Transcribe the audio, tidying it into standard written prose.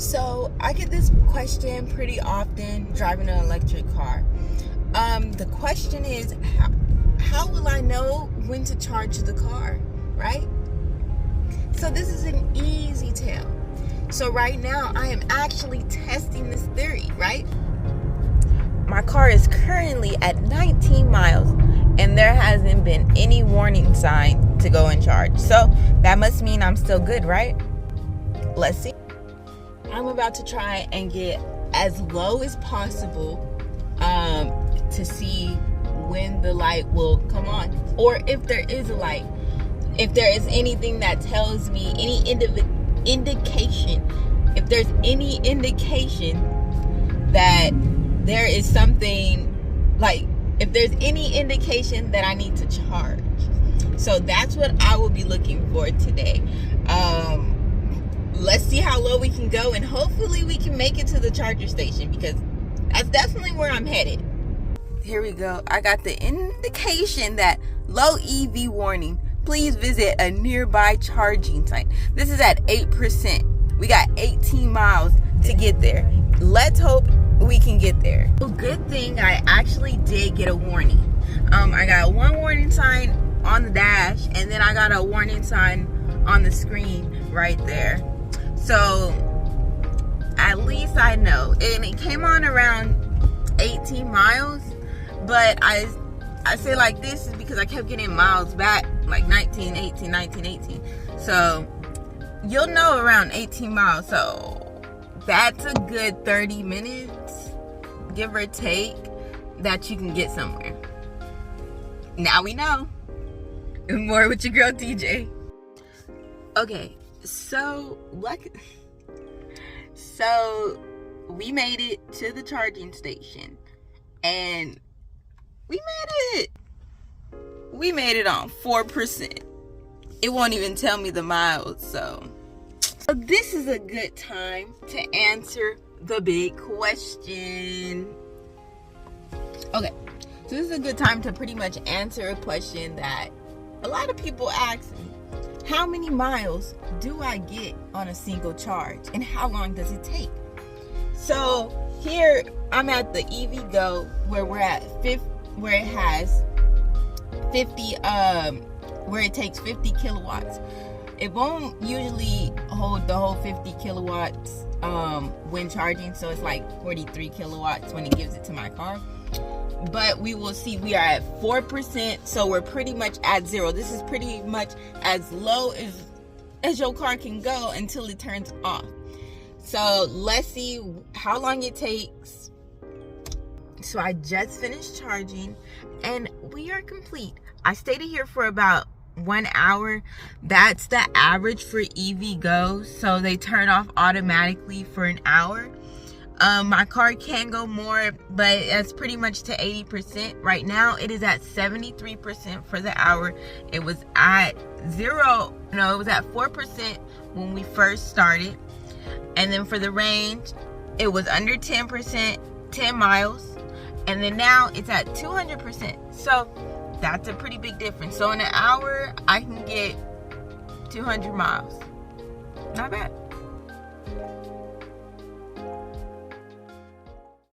So I get this question pretty often driving an electric car. The question is, how will I know when to charge the car, right? So this is an easy tell. So right now I am actually testing this theory, right? My car is currently at 19 miles and there hasn't been any warning sign to go and charge. So that must mean I'm still good, right? Let's see. I'm about to try and get as low as possible to see when the light will come on, or if there is a light, if there is anything that tells me any indication, if there's any indication that there is something, like if there's any indication that I need to charge. So that's what I will be looking for today. Let's see how low we can go, and hopefully we can make it to the charger station, because that's definitely where I'm headed. Here we go. I got the indication that low EV warning. Please visit a nearby charging site. This is at 8%. We got 18 miles to get there. Let's hope we can get there. Well, good thing I actually did get a warning. I got one warning sign on the dash, and then I got a warning sign on the screen right there. So at least I know. And it came on around 18 miles, but I say like this is because I kept getting miles back, like 19, 18, 19, 18. So you'll know around 18 miles. So that's a good 30 minutes, give or take, that you can get somewhere. Now we know. More with your girl DJ. Okay, so we made it to the charging station, and we made it on 4%. It won't even tell me the miles. So this is a good time to answer the big question. Okay, so this is a good time to pretty much answer a question that a lot of people ask me. How many miles do I get on a single charge, and how long does it take? So here I'm at the EV Go, where we're at where it has 50 where it takes 50 kilowatts. It won't usually hold the whole 50 kilowatts when charging, so it's like 43 kilowatts when it gives it to my car. But we will see, we are at 4%, so we're pretty much at zero. This is pretty much as low as your car can go until it turns off. So let's see how long it takes. So I just finished charging and we are complete. I stayed here for about 1 hour. That's the average for EV Go, so they turn off automatically for an hour. My car can go more, but it's pretty much to 80%. Right now it is at 73% for the hour. It was at it was at 4% when we first started. And then for the range, it was under 10%, 10 miles. And then now it's at 200%. So that's a pretty big difference. So in an hour, I can get 200 miles. Not bad.